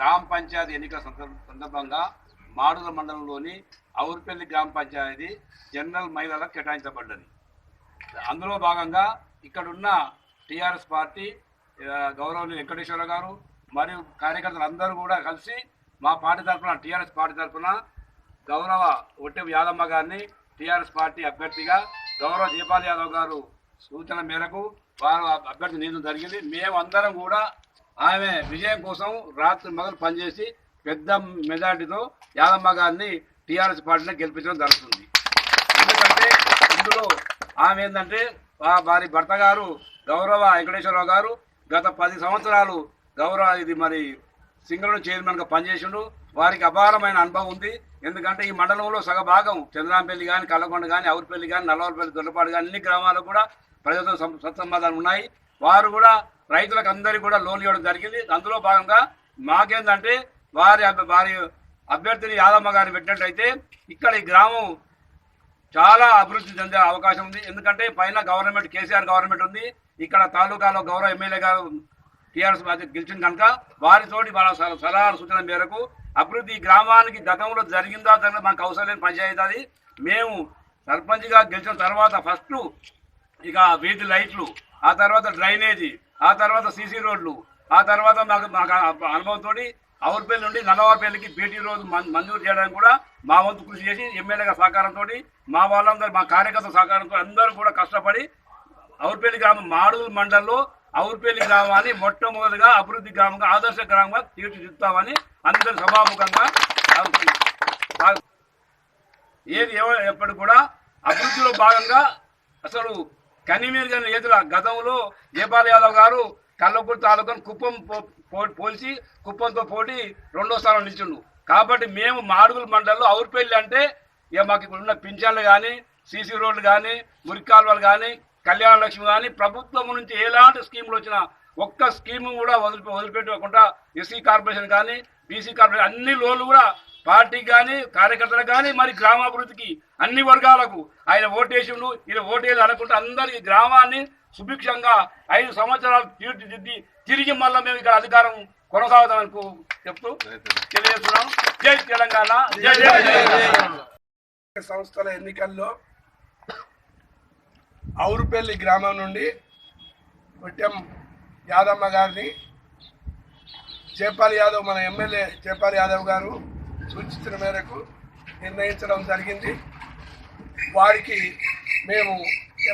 గ్రామ పంచాయతీ ఎన్నికల సందర్భంగా మాడుల మండలంలోని ఔర్పల్లి గ్రామ పంచాయతీ జనరల్ మహిళలకు కేటాయించబడ్డది. అందులో భాగంగా ఇక్కడున్న టీఆర్ఎస్ పార్టీ గౌరవనీయ వెంకటేశ్వర గారు మరియు కార్యకర్తలు అందరూ కూడా కలిసి మా పార్టీ తరఫున టీఆర్ఎస్ పార్టీ తరఫున గౌరవ ఒట్టెం యాదమ్మ గారిని టీఆర్ఎస్ పార్టీ అభ్యర్థిగా గౌరవ దీపాల్ యాదవ్ గారు సూచన మేరకు వారు అభ్యర్థి నియమం జరిగింది. మేమందరం కూడా ఆమె విజయం కోసం రాత్రి మొదలు పనిచేసి పెద్ద మెజార్టీతో యాదమ్మ గారిని టీఆర్ఎస్ పార్టీని గెలిపించడం జరుగుతుంది. ఎందుకంటే ఇందులో ఆమె ఏంటంటే వారి భర్త గారు గౌరవ వెంకటేశ్వరరావు గారు గత 10 సంవత్సరాలు ఇది మరి సింగరేణి చైర్మన్గా పనిచేసిండు. వారికి అపారమైన అనుభవం ఉంది. ఎందుకంటే ఈ మండలంలో సగభాగం చంద్రాంపల్లి కానీ, కల్లకొండ కానీ, ఔర్పల్లి కానీ, నల్లవరపల్లి, దొల్లపాడు కానీ అన్ని గ్రామాలకు కూడా ప్రజలతో సత్సంబంధాలు ఉన్నాయి. వారు కూడా రైతులకు అందరికీ కూడా లోన్లు ఇవ్వడం జరిగింది. అందులో భాగంగా మాకేందంటే వారి అభ్యర్థిని యాదమ్మ గారిని పెట్టినట్టయితే ఇక్కడ ఈ గ్రామం చాలా అభివృద్ధి చెందే అవకాశం ఉంది. ఎందుకంటే పైన గవర్నమెంట్ కేసీఆర్ గవర్నమెంట్ ఉంది, ఇక్కడ తాలూకాలో గౌరవ ఎమ్మెల్యే గారు టీఆర్ఎస్ గెలిచింది కనుక వారితోటి వాళ్ళ సలహాల సూచన మేరకు అభివృద్ధి గ్రామానికి గతంలో జరిగిందా మనకు అవసరం లేని పంచాయతీ అది. మేము సర్పంచ్గా గెలిచిన తర్వాత ఫస్ట్ ఇక వీధి లైట్లు, ఆ తర్వాత డ్రైనేజీ, ఆ తర్వాత సీసీ రోడ్లు, ఆ తర్వాత మాకు అనుభవంతో ఔర్పల్లి నుండి నల్లవారిపల్లికి బీటీ రోడ్డు మంజూరు చేయడానికి కూడా మా వంతు కృషి చేసి ఎమ్మెల్యేగా సహకారంతో మా వాళ్ళందరూ మా కార్యకర్తల సహకారంతో అందరూ కూడా కష్టపడి ఔర్పల్లి గ్రామం మాడుగుల మండలంలో ఔర్పల్లి గ్రామాన్ని మొట్టమొదటిగా అభివృద్ధి గ్రామంగా ఆదర్శ గ్రామంగా తీర్చిదిద్దుతామని అందరి సభాముఖంగా ఏది ఎప్పటికి కూడా అభివృద్ధిలో భాగంగా అసలు కనిమీరుగని ఏదుల గతంలో దీపాల్ యాదవ్ గారు కల్లకూరు తాలూకాను కుప్పం పోల్చి కుప్పంతో పోటీ 2వ స్థానం నిలిచిండు. కాబట్టి మేము మాడుగుల మండలంలో ఔర్పల్లి అంటే ఇక మాకు ఇక్కడ ఉన్న పింఛన్లు కానీ, సీసీ రోడ్లు కానీ, మురికాల్వలు కానీ, కళ్యాణ లక్ష్మి కానీ ప్రభుత్వం నుంచి ఎలాంటి స్కీములు వచ్చినా ఒక్క స్కీము కూడా వదిలిపెట్టకుండా ఎస్సీ కార్పొరేషన్ కానీ, బీసీ కార్పొరేషన్ అన్ని లోన్లు కూడా పార్టీకి కానీ, కార్యకర్తలకు కానీ, మరి గ్రామాభివృద్ధికి అన్ని వర్గాలకు ఆయన ఓటేసిండు. ఇలా ఓటేలు అనుకుంటే అందరికీ గ్రామాన్ని సుభిక్షంగా 5 సంవత్సరాలు తీర్చిదిద్ది తిరిగి మళ్ళీ మేము ఇక్కడ అధికారం కొనసాగుతామని చెప్తూ తెలియజేస్తున్నాం. జై తెలంగాణ, జై జై జై. సంస్థల ఎన్నికల్లో ఔరుపల్లి గ్రామం నుండి ఒట్టెం యాదమ్మ గారిని జైపాల్ యాదవ్ మన ఎమ్మెల్యే జైపాల్ యాదవ్ గారు సూచించిన మేరకు నిర్ణయించడం జరిగింది. వారికి మేము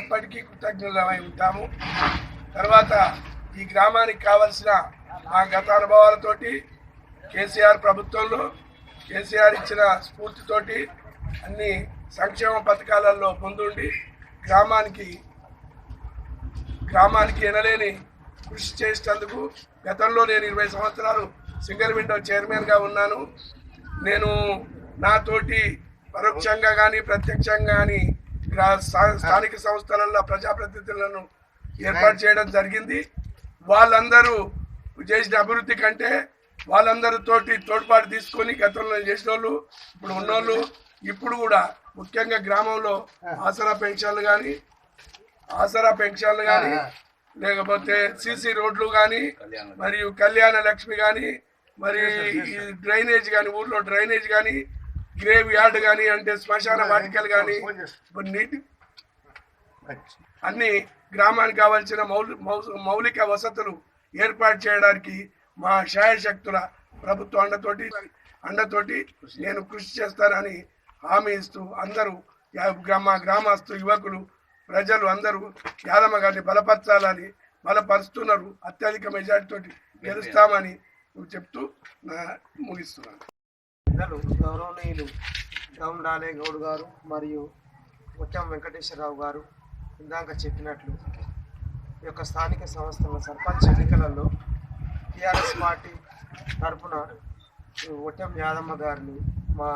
ఎప్పటికీ కృతజ్ఞులమై ఉంటాము. తర్వాత ఈ గ్రామానికి కావలసిన మా గత అనుభవాలతోటి కేసీఆర్ ప్రభుత్వంలో కేసీఆర్ ఇచ్చిన స్ఫూర్తితోటి అన్ని సంక్షేమ పథకాలలో ముందుండి గ్రామానికి ఎనలేని కృషి చేసేందుకు గతంలో నేను 20 సంవత్సరాలు సింగల్ విండో చైర్మన్గా ఉన్నాను. నేను నాతోటి పరోక్షంగా కానీ ప్రత్యక్షంగా కానీ స్థానిక సంస్థలలో ప్రజాప్రతినిధులను ఏర్పాటు చేయడం జరిగింది. వాళ్ళందరూ చేసిన అభివృద్ధి కంటే వాళ్ళందరితోటి తోడ్పాటు తీసుకొని గతంలో చేసిన వాళ్ళు ఇప్పుడు ఉన్నోళ్ళు ఇప్పుడు కూడా ముఖ్యంగా గ్రామంలో ఆసరా పెన్షన్లు కానీ లేకపోతే సీసీ రోడ్లు కానీ మరియు కళ్యాణ లక్ష్మి కానీ మరి డ్రైనేజ్ కానీ ఊర్లో డ్రైనేజ్ కానీ గ్రేవ్ యార్డ్ కానీ అంటే శ్మశాన వాటికలు కానీ నీటి అన్ని గ్రామానికి కావాల్సిన మౌలిక వసతులు ఏర్పాటు చేయడానికి మా శాయశక్తుల ప్రభుత్వ అండతోటి నేను కృషి చేస్తానని హామీ ఇస్తూ అందరూ గ్రామస్తు యువకులు ప్రజలు అందరూ యాదమ్మ గారిని బలపరుస్తున్నారు. అత్యధిక మెజార్టీతో గెలుస్తామని చెప్తూ ముగిస్తున్నాను. గౌరవనీయులు రామడాలే గౌడ్ గారు మరియు ఒట్టెం వెంకటేశ్వరరావు గారు ఇందాక చెప్పినట్లు ఈ యొక్క స్థానిక సంస్థల సర్పంచ్ ఎన్నికలలో టీఆర్ఎస్ పార్టీ తరఫున ఒట్టెం యాదమ్మ గారిని మా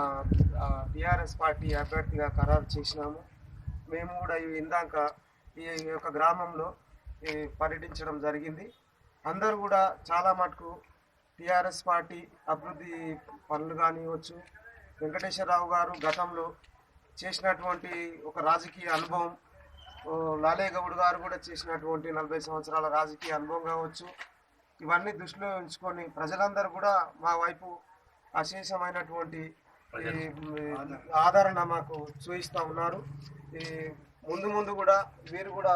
టీఆర్ఎస్ పార్టీ అభ్యర్థిగా ఖరారు చేసినాము. మేము కూడా ఇందాక ఈ యొక్క గ్రామంలో పర్యటించడం జరిగింది. అందరూ కూడా చాలా మటుకు టీఆర్ఎస్ పార్టీ అభివృద్ధి పనులు కానివచ్చు, వెంకటేశ్వరరావు గారు గతంలో చేసినటువంటి ఒక రాజకీయ అనుభవం, లాలే గౌడ్ గారు కూడా చేసినటువంటి 40 సంవత్సరాల రాజకీయ అనుభవం కావచ్చు, ఇవన్నీ దృష్టిలో ఉంచుకొని ప్రజలందరూ కూడా మా వైపు అశేషమైనటువంటి ఆదరణ మాకు చూపిస్తూ ఉన్నారు. ఈ ముందు కూడా వీరు కూడా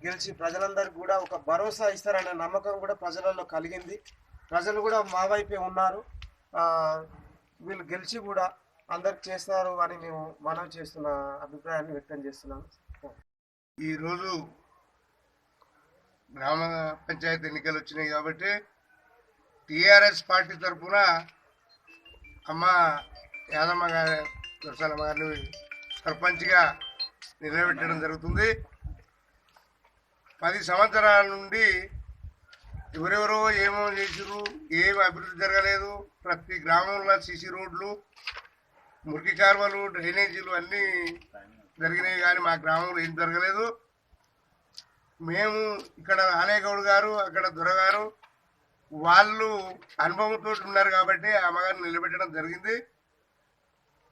గెలిచి ప్రజలందరికీ కూడా ఒక భరోసా ఇస్తారనే నమ్మకం కూడా ప్రజలలో కలిగింది. ప్రజలు కూడా మా వైపే ఉన్నారు. వీళ్ళు గెలిచి కూడా అందరికి చేస్తారు అని మేము మనవి చేస్తున్న అభిప్రాయాన్ని వ్యక్తం చేస్తున్నాము. ఈరోజు గ్రామ పంచాయతీ ఎన్నికలు వచ్చినాయి కాబట్టి టీఆర్ఎస్ పార్టీ తరఫున అమ్మ యాదమ్మ గారి దర్శనమ్మ గారిని సర్పంచ్గా నిలబెట్టడం జరుగుతుంది. 10 సంవత్సరాల నుండి ఎవరెవరో ఏమో చేసిరు, ఏం అభివృద్ధి జరగలేదు. ప్రతి గ్రామంలో సీసీ రోడ్లు, మురికి కాలువలు, డ్రైనేజీలు అన్నీ జరిగినాయి కానీ మా గ్రామంలో ఏం జరగలేదు. మేము ఇక్కడ ఆనేగౌడ్ గారు, అక్కడ దొరగారు వాళ్ళు అనుభవంతో ఉన్నారు కాబట్టి అమ్మగారిని నిలబెట్టడం జరిగింది.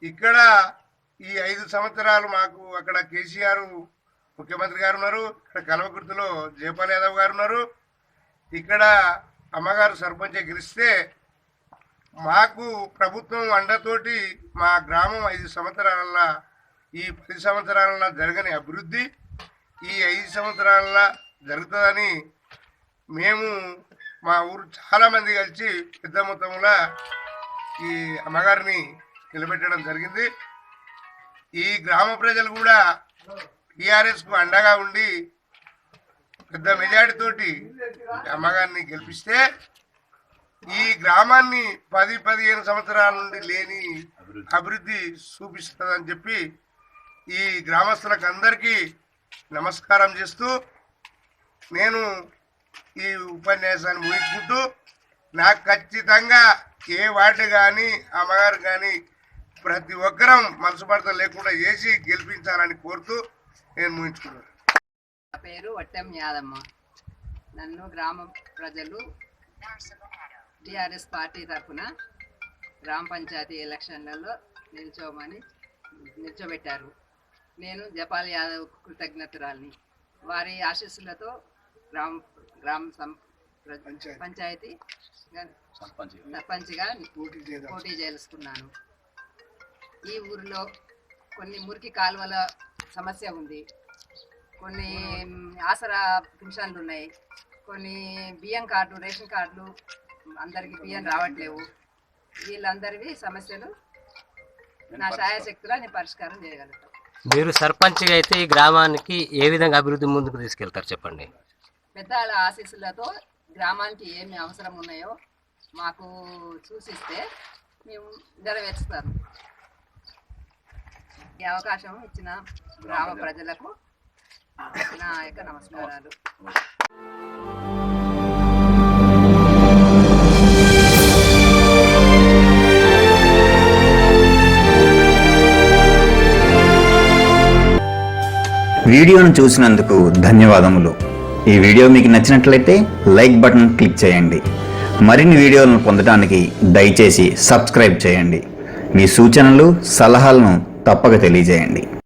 ఇక్కడ ఈ 5 సంవత్సరాలు మాకు అక్కడ కేసీఆర్ ముఖ్యమంత్రి గారు ఉన్నారు, ఇక్కడ కల్వకుర్తిలో జయపాల్ యాదవ్ గారు ఉన్నారు. ఇక్కడ అమ్మగారు సర్పంచ్ గెలిస్తే మాకు ప్రభుత్వం అండతోటి మా గ్రామం 5 సంవత్సరాల ఈ 10 సంవత్సరాల జరగని అభివృద్ధి ఈ 5 సంవత్సరాల జరుగుతుందని మేము మా ఊరు చాలామంది కలిసి పెద్ద మొత్తంలో ఈ అమ్మగారిని నిలబెట్టడం జరిగింది. ఈ గ్రామ ప్రజలు కూడా టీఆర్ఎస్కు అండగా ఉండి పెద్ద మెజారిటీతోటి అమ్మగారిని గెలిపిస్తే ఈ గ్రామాన్ని 10-15 సంవత్సరాల నుండి లేని అభివృద్ధి చూపిస్తుందని చెప్పి ఈ గ్రామస్తులకు అందరికీ నమస్కారం చేస్తూ నేను ఈ ఉపన్యాసాన్ని ముగించుకుంటూ నాకు ఖచ్చితంగా ఏ వార్డు కానీ అమ్మగారు కానీ ప్రతి ఒక్కరం మనసు పడత లేకుండా చేసి గెలిపించాలని కోరుతూ నేను ముగించుకున్నాను. నా పేరు వట్టెం యాదమ్మ. నన్ను గ్రామ ప్రజలు టీఆర్ఎస్ పార్టీ తరఫున గ్రామ పంచాయతీ ఎలక్షన్లలో నిల్చోబెట్టారు. నేను జపాల్ యాదవ్ కృతజ్ఞతురాల్ని. వారి ఆశీస్సులతో పంచాయతీ సర్పంచ్గా పోటీ చేసుకున్నాను. ఈ ఊరిలో కొన్ని మురికి కాలువల సమస్య ఉంది, కొన్ని ఆసరా పింఛన్లు ఉన్నాయి, కొన్ని బియ్యం కార్డు రేషన్ కార్డులు అందరికి బియ్యం రావట్లేవు. వీళ్ళందరివి సమస్యలు నా శాయశక్తులా నేను పరిష్కారం చేయగలుగుతాను. మీరు సర్పంచ్గా అయితే ఈ గ్రామానికి ఏ విధంగా అభివృద్ధి ముందుకు తీసుకెళ్తారు చెప్పండి. పెద్దల ఆశీస్సులతో గ్రామానికి ఏమి అవసరం ఉన్నాయో మాకు సూచిస్తే మేము నెరవేరుస్తాము. ఈ అవకాశం ఇచ్చిన గ్రామ ప్రజలకు నా యొక్క నమస్కారాలు. వీడియోను చూసినందుకు ధన్యవాదములు. ఈ వీడియో మీకు నచ్చినట్లయితే లైక్ బటన్ క్లిక్ చేయండి. మరిన్ని వీడియోలను పొందడానికి దయచేసి సబ్స్క్రైబ్ చేయండి. మీ సూచనలు సలహాలను తప్పక తెలియజేయండి.